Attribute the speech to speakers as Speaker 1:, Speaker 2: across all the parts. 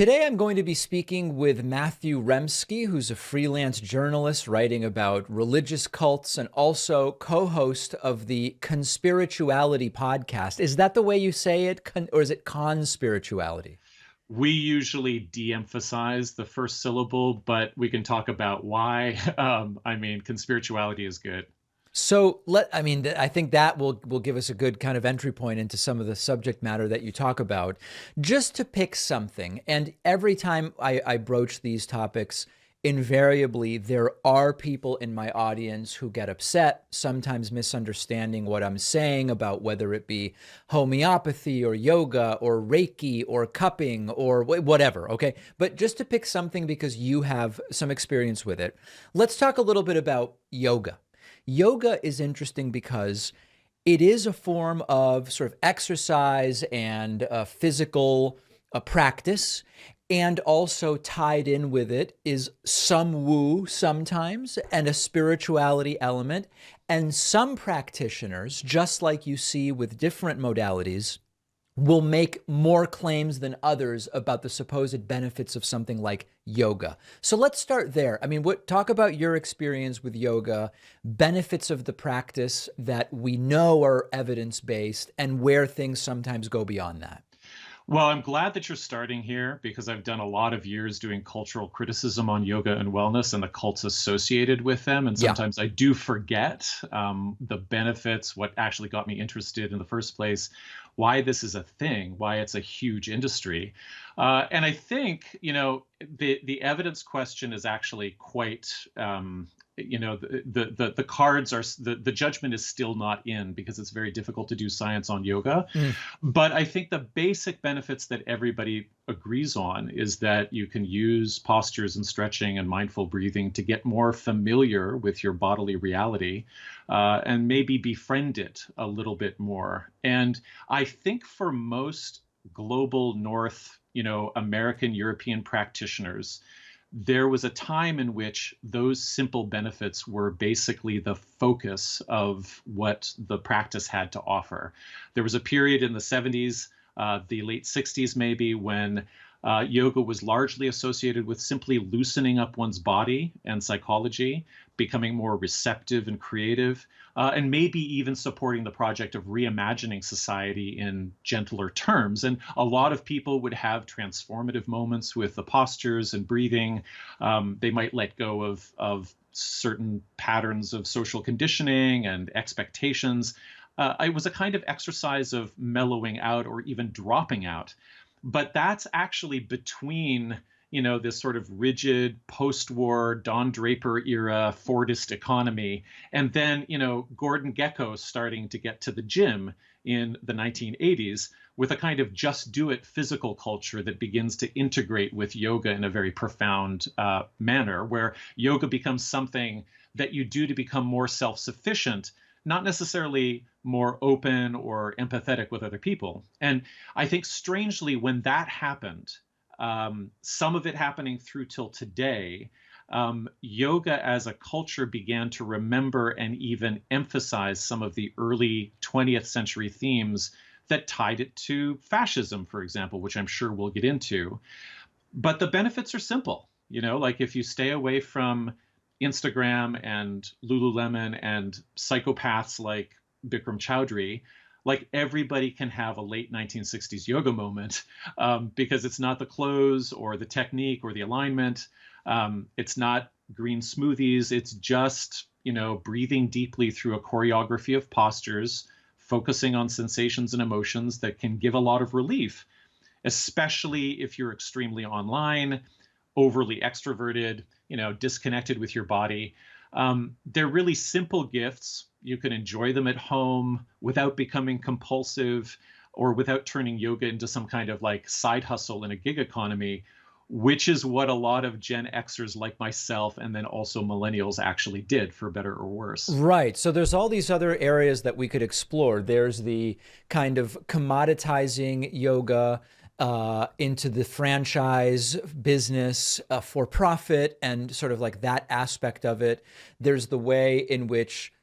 Speaker 1: Today, I'm going to be speaking with Matthew Remski, who's a freelance journalist writing about religious cults and also co-host of the Conspirituality Podcast. Is that the way you say it, or is it conspirituality?
Speaker 2: We usually de-emphasize the first syllable, but we can talk about why. Conspirituality is good.
Speaker 1: So I think that will give us a good kind of entry point into some of the subject matter that you talk about. Just to pick something, and every time I broach these topics, invariably there are people in my audience who get upset, sometimes misunderstanding what I'm saying about whether it be homeopathy or yoga or Reiki or cupping or whatever, okay? But just to pick something because you have some experience with it, let's talk a little bit about yoga. Yoga is interesting because it is a form of sort of exercise and physical practice. And also tied in with it is some woo sometimes and a spirituality element. And some practitioners, just like you see with different modalities, will make more claims than others about the supposed benefits of something like yoga. So let's start there. Talk about your experience with yoga, benefits of the practice that we know are evidence-based, and where things sometimes go beyond that.
Speaker 2: Well, I'm glad that you're starting here because I've done a lot of years doing cultural criticism on yoga and wellness and the cults associated with them. And sometimes I do forget the benefits, what actually got me interested in the first place, why this is a thing, why it's a huge industry. And I think, the evidence question is actually quite, the cards are, the judgment is still not in because it's very difficult to do science on yoga. But I think the basic benefits that everybody agrees on is that you can use postures and stretching and mindful breathing to get more familiar with your bodily reality and maybe befriend it a little bit more. And I think for most global North, American, European practitioners, there was a time in which those simple benefits were basically the focus of what the practice had to offer. There was a period in the 70s, the late 60s maybe, when yoga was largely associated with simply loosening up one's body and psychology, becoming more receptive and creative, and maybe even supporting the project of reimagining society in gentler terms. And a lot of people would have transformative moments with the postures and breathing. They might let go of certain patterns of social conditioning and expectations. It was a kind of exercise of mellowing out or even dropping out. But that's actually between, this sort of rigid post-war Don Draper era Fordist economy, and then, Gordon Gekko starting to get to the gym in the 1980s with a kind of just do it physical culture that begins to integrate with yoga in a very profound manner, where yoga becomes something that you do to become more self-sufficient, not necessarily more open or empathetic with other people. And I think strangely, when that happened, some of it happening through till today, yoga as a culture began to remember and even emphasize some of the early 20th century themes that tied it to fascism, for example, which I'm sure we'll get into. But the benefits are simple. Like if you stay away from Instagram and Lululemon and psychopaths like Bikram Choudhury, like everybody can have a late 1960s yoga moment because it's not the clothes or the technique or the alignment. It's not green smoothies. It's just, breathing deeply through a choreography of postures, focusing on sensations and emotions that can give a lot of relief, especially if you're extremely online, overly extroverted, disconnected with your body. They're really simple gifts. You can enjoy them at home without becoming compulsive or without turning yoga into some kind of like side hustle in a gig economy, which is what a lot of Gen Xers like myself and then also millennials actually did, for better or worse.
Speaker 1: Right. So there's all these other areas that we could explore. There's the kind of commoditizing yoga into the franchise business for profit and sort of like that aspect of it. There's the way in which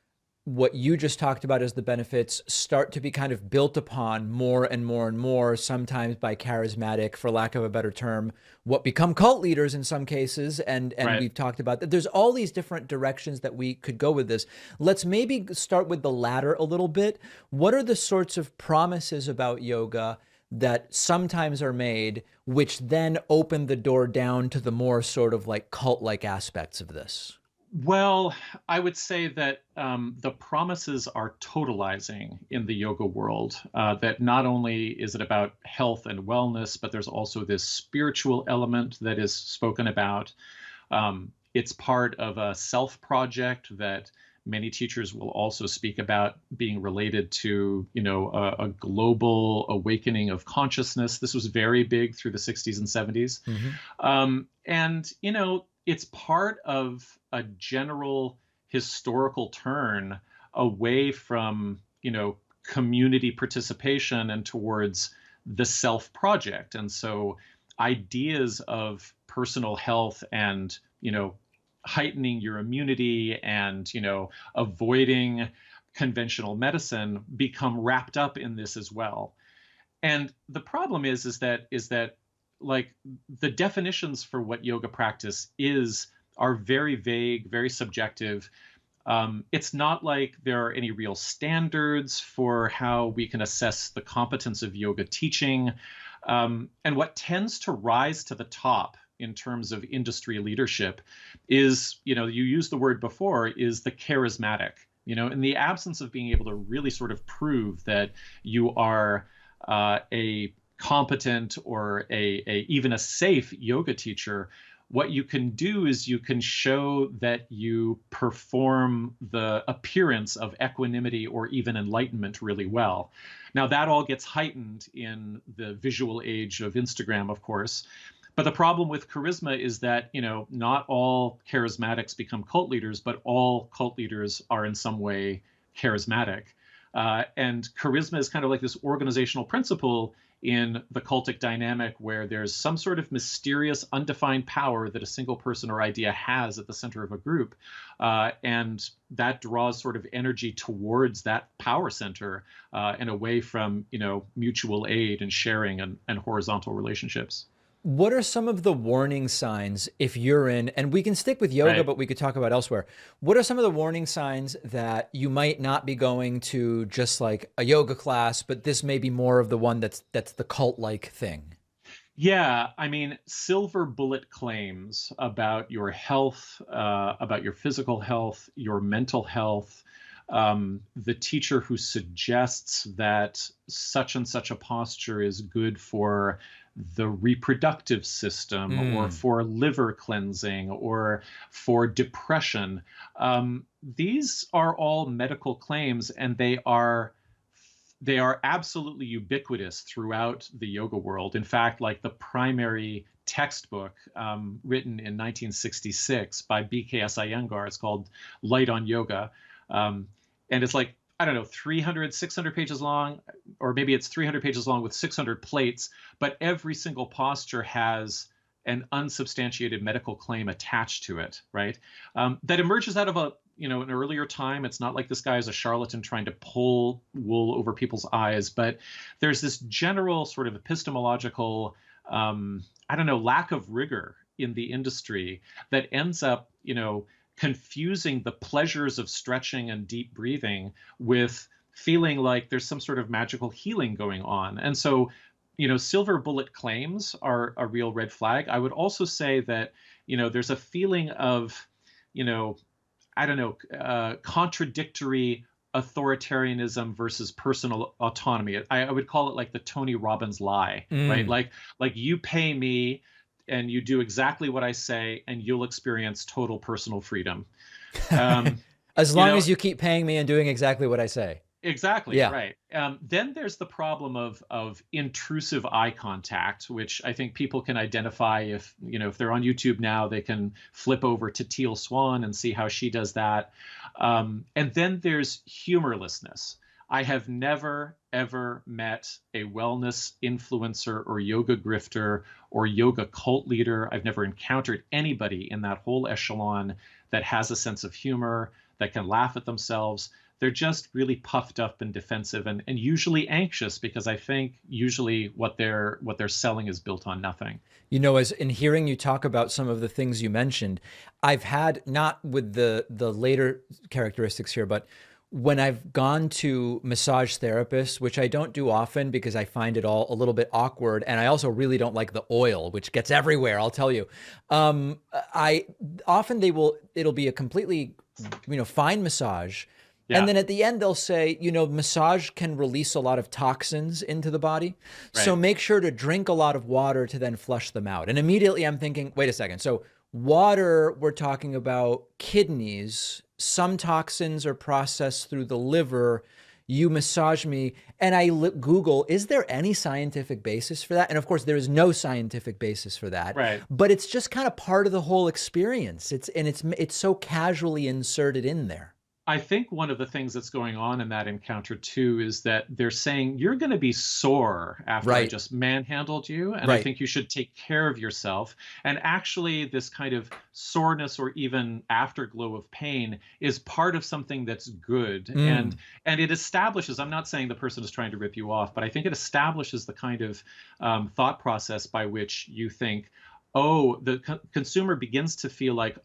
Speaker 1: what you just talked about as the benefits start to be kind of built upon more and more and more, sometimes by charismatic, for lack of a better term, what become cult leaders in some cases. And
Speaker 2: Right.
Speaker 1: we've talked about that. There's all these different directions that we could go with this. Let's maybe start with the latter a little bit. What are the sorts of promises about yoga that sometimes are made, which then open the door down to the more sort of like cult-like aspects of this?
Speaker 2: Well, I would say that the promises are totalizing in the yoga world. That not only is it about health and wellness, but there's also this spiritual element that is spoken about. It's part of a self project that many teachers will also speak about being related to, a global awakening of consciousness. This was very big through the 60s and 70s. And, it's part of a general historical turn away from, community participation and towards the self project. And so ideas of personal health and, heightening your immunity and, avoiding conventional medicine become wrapped up in this as well. And the problem is that like the definitions for what yoga practice is are very vague, very subjective. It's not like there are any real standards for how we can assess the competence of yoga teaching. And what tends to rise to the top in terms of industry leadership is, you used the word before, is the charismatic. In the absence of being able to really sort of prove that you are a competent or even a safe yoga teacher, what you can do is you can show that you perform the appearance of equanimity or even enlightenment really well. Now, that all gets heightened in the visual age of Instagram, of course. But the problem with charisma is that, not all charismatics become cult leaders, but all cult leaders are in some way charismatic. And charisma is kind of like this organizational principle in the cultic dynamic where there's some sort of mysterious, undefined power that a single person or idea has at the center of a group. And that draws sort of energy towards that power center and away from, mutual aid and sharing and horizontal relationships.
Speaker 1: What are some of the warning signs if you're in, and we can stick with yoga,
Speaker 2: Right.
Speaker 1: but we could talk about elsewhere. What are some of the warning signs that you might not be going to just like a yoga class, but this may be more of the one that's the cult-like thing?
Speaker 2: Yeah, I mean, silver bullet claims about your health, about your physical health, your mental health. The teacher who suggests that such and such a posture is good for the reproductive system or for liver cleansing or for depression. These are all medical claims, and they are absolutely ubiquitous throughout the yoga world. In fact, like the primary textbook written in 1966 by B.K.S. Iyengar, it's called Light on Yoga. And it's like, I don't know, 300, 600 pages long, or maybe it's 300 pages long with 600 plates, but every single posture has an unsubstantiated medical claim attached to it, right? That emerges out of an earlier time. It's not like this guy is a charlatan trying to pull wool over people's eyes, but there's this general sort of epistemological, lack of rigor in the industry that ends up, confusing the pleasures of stretching and deep breathing with feeling like there's some sort of magical healing going on. And so, silver bullet claims are a real red flag. I would also say that, there's a feeling of, contradictory authoritarianism versus personal autonomy. I would call it like the Tony Robbins lie, right? Like you pay me and you do exactly what I say, and you'll experience total personal freedom.
Speaker 1: As long as you keep paying me and doing exactly what I say.
Speaker 2: Exactly,
Speaker 1: Yeah.
Speaker 2: right. Then there's the problem of intrusive eye contact, which I think people can identify if they're on YouTube now, they can flip over to Teal Swan and see how she does that. And then there's humorlessness. I have never, ever met a wellness influencer or yoga grifter or yoga cult leader. I've never encountered anybody in that whole echelon that has a sense of humor, that can laugh at themselves, they're just really puffed up and defensive and usually anxious, because I think usually what they're selling is built on nothing.
Speaker 1: You know, as in hearing you talk about some of the things you mentioned, I've had, not with the later characteristics here, but when I've gone to massage therapists, which I don't do often because I find it all a little bit awkward, and I also really don't like the oil, which gets everywhere, I'll tell you. I often it'll be a completely, fine massage.
Speaker 2: Yeah.
Speaker 1: And then at the end, they'll say, massage can release a lot of toxins into the body.
Speaker 2: Right.
Speaker 1: So make sure to drink a lot of water to then flush them out. And immediately I'm thinking, wait a second. So water, we're talking about kidneys. Some toxins are processed through the liver. You massage me. And I Google, is there any scientific basis for that? And of course, there is no scientific basis for that.
Speaker 2: Right.
Speaker 1: But it's just kind of part of the whole experience. It's so casually inserted in there.
Speaker 2: I think one of the things that's going on in that encounter too is that they're saying you're going to be sore after I just manhandled you, and I think you should take care of yourself. And actually, this kind of soreness or even afterglow of pain is part of something that's good, and it establishes. I'm not saying the person is trying to rip you off, but I think it establishes the kind of thought process by which you think, oh, the consumer begins to feel like,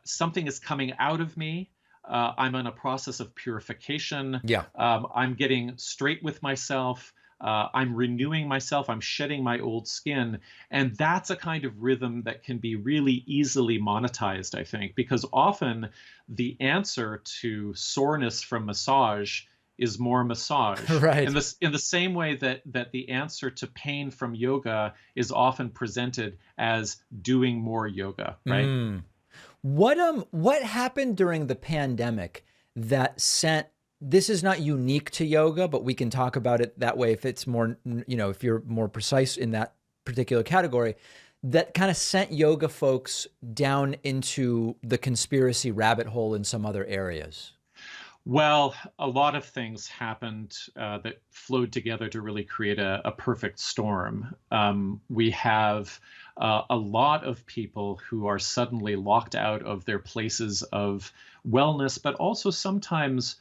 Speaker 2: something is coming out of me. I'm in a process of purification.
Speaker 1: Yeah.
Speaker 2: I'm getting straight with myself. I'm renewing myself. I'm shedding my old skin. And that's a kind of rhythm that can be really easily monetized, I think, because often the answer to soreness from massage is more massage.
Speaker 1: Right.
Speaker 2: In the same way that the answer to pain from yoga is often presented as doing more yoga, right?
Speaker 1: What happened during the pandemic that sent, this is not unique to yoga, but we can talk about it that way if it's more, if you're more precise in that particular category, that kind of sent yoga folks down into the conspiracy rabbit hole in some other areas?
Speaker 2: Well, a lot of things happened that flowed together to really create a perfect storm. We have a lot of people who are suddenly locked out of their places of wellness, but also sometimes,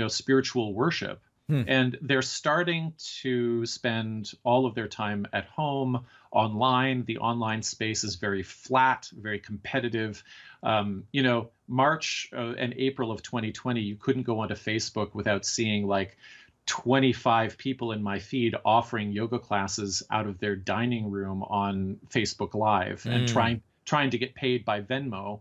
Speaker 2: spiritual worship. And they're starting to spend all of their time at home, online. The online space is very flat, very competitive. March and April of 2020, you couldn't go onto Facebook without seeing like 25 people in my feed offering yoga classes out of their dining room on Facebook Live and trying to get paid by Venmo.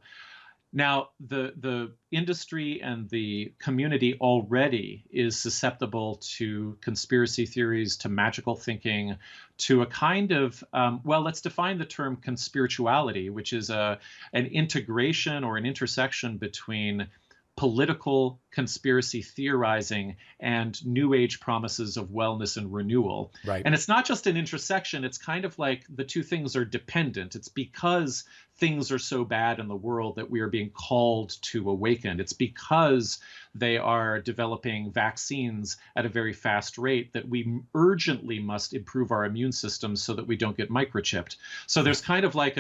Speaker 2: Now, the industry and the community already is susceptible to conspiracy theories, to magical thinking, to a kind of, let's define the term conspirituality, which is an integration or an intersection between political conspiracy theorizing and new age promises of wellness and renewal.
Speaker 1: Right.
Speaker 2: And it's not just an intersection, it's kind of like the two things are dependent. It's because things are so bad in the world that we are being called to awaken. It's because they are developing vaccines at a very fast rate that we urgently must improve our immune system so that we don't get microchipped. So there's kind of like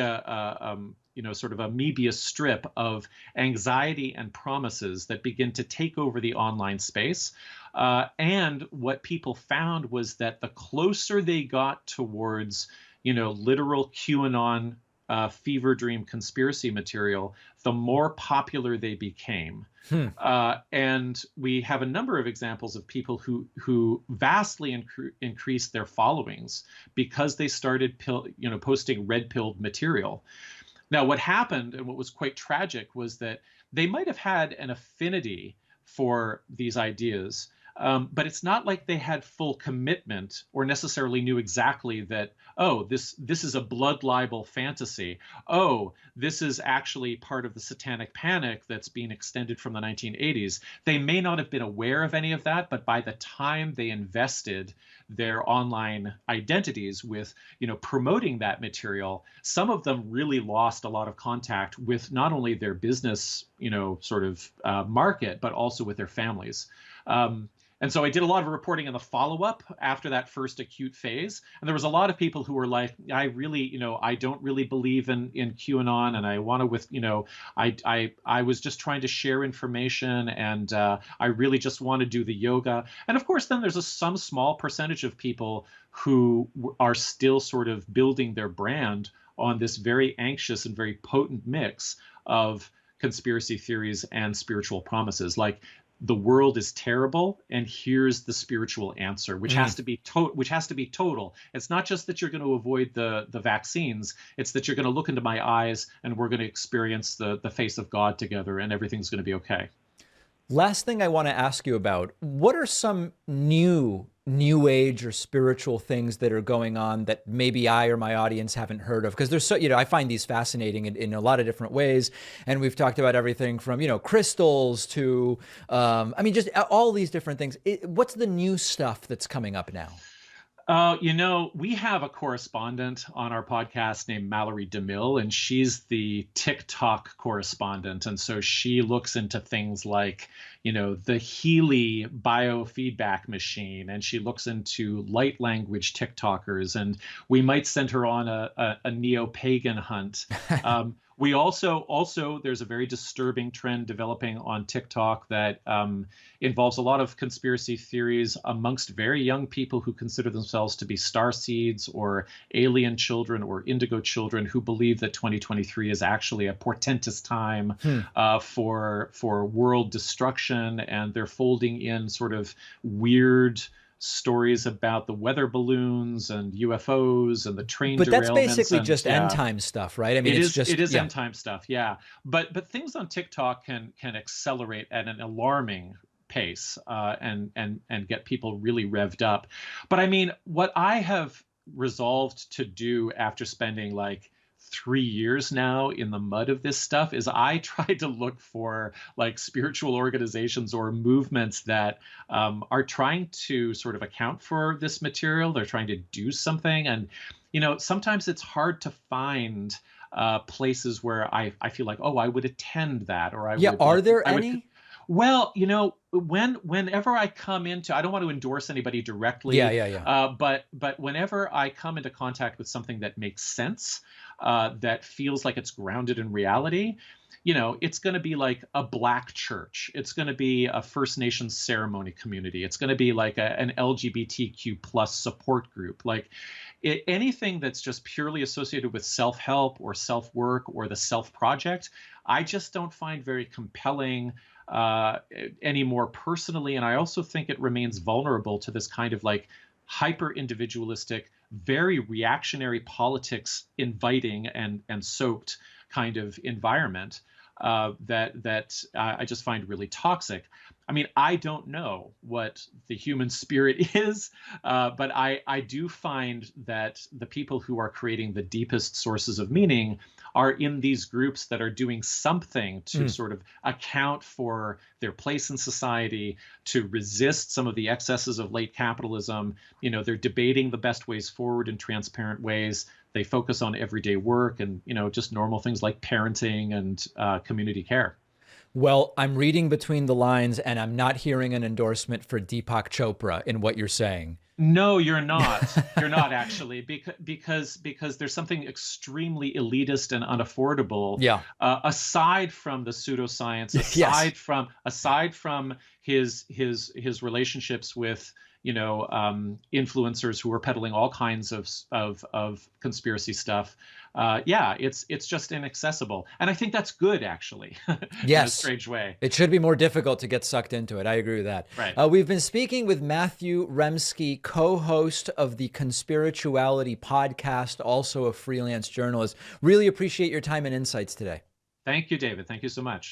Speaker 2: sort of a Mobius strip of anxiety and promises that begin to take over the online space. And what people found was that the closer they got towards, literal QAnon fever dream conspiracy material, the more popular they became. And we have a number of examples of people who vastly increased their followings because they started posting red-pilled material. Now, what happened and what was quite tragic was that they might have had an affinity for these ideas, but it's not like they had full commitment or necessarily knew exactly that, this is a blood libel fantasy. This is actually part of the satanic panic that's being extended from the 1980s. They may not have been aware of any of that, but by the time they invested their online identities with, promoting that material, some of them really lost a lot of contact with not only their business, market, but also with their families. And so I did a lot of reporting in the follow-up after that first acute phase. And there was a lot of people who were like, I really, I don't really believe in QAnon, and I want to I was just trying to share information, and I really just want to do the yoga. And of course, then there's some small percentage of people who are still sort of building their brand on this very anxious and very potent mix of conspiracy theories and spiritual promises. Like, the world is terrible, and here's the spiritual answer, which has to be total. It's not just that you're going to avoid the vaccines. It's that you're going to look into my eyes, and we're going to experience the face of God together, and everything's going to be okay.
Speaker 1: Last thing I want to ask you about, what are some new age or spiritual things that are going on that maybe I or my audience haven't heard of? Because there's so, I find these fascinating in a lot of different ways. And we've talked about everything from, crystals to, just all these different things. What's the new stuff that's coming up now?
Speaker 2: We have a correspondent on our podcast named Mallory DeMille, and she's the TikTok correspondent. And so she looks into things like, the Healy biofeedback machine, and she looks into light language TikTokers, and we might send her on a neo-pagan hunt. We also there's a very disturbing trend developing on TikTok that involves a lot of conspiracy theories amongst very young people who consider themselves to be starseeds or alien children or indigo children, who believe that 2023 is actually a portentous time for world destruction, and they're folding in sort of weird stories about the weather balloons and UFOs and the train derailments.
Speaker 1: But that's basically just end time stuff, right? I mean,
Speaker 2: it is end time stuff, yeah. But things on TikTok can accelerate at an alarming pace and get people really revved up. But I mean, what I have resolved to do after spending like 3 years now in the mud of this stuff is I tried to look for like spiritual organizations or movements that are trying to sort of account for this material. They're trying to do something. And, sometimes it's hard to find places where I feel like, oh, I would attend that, or I would.
Speaker 1: Yeah, are there any?
Speaker 2: Well, whenever I come into, I don't want to endorse anybody directly.
Speaker 1: Yeah.
Speaker 2: But whenever I come into contact with something that makes sense, that feels like it's grounded in reality, it's going to be like a Black church. It's going to be a First Nations ceremony community. It's going to be like an LGBTQ plus support group. Like anything that's just purely associated with self-help or self-work or the self-project, I just don't find very compelling anymore personally. And I also think it remains vulnerable to this kind of like hyper individualistic, very reactionary politics inviting and soaked kind of environment that I just find really toxic. I mean, I don't know what the human spirit is, but I do find that the people who are creating the deepest sources of meaning are in these groups that are doing something to sort of account for their place in society, to resist some of the excesses of late capitalism. They're debating the best ways forward in transparent ways. They focus on everyday work and, just normal things like parenting and community care.
Speaker 1: Well, I'm reading between the lines, and I'm not hearing an endorsement for Deepak Chopra in what you're saying.
Speaker 2: No, you're not. You're not actually, because there's something extremely elitist and unaffordable.
Speaker 1: Yeah.
Speaker 2: Aside from the pseudoscience, aside from his relationships with influencers who are peddling all kinds of conspiracy stuff. It's just inaccessible. And I think that's good, actually.
Speaker 1: Yes.
Speaker 2: In a strange way.
Speaker 1: It should be more difficult to get sucked into it. I agree with that.
Speaker 2: Right.
Speaker 1: We've been speaking with Matthew Remski, co-host of the Conspirituality Podcast, also a freelance journalist. Really appreciate your time and insights today.
Speaker 2: Thank you, David. Thank you so much.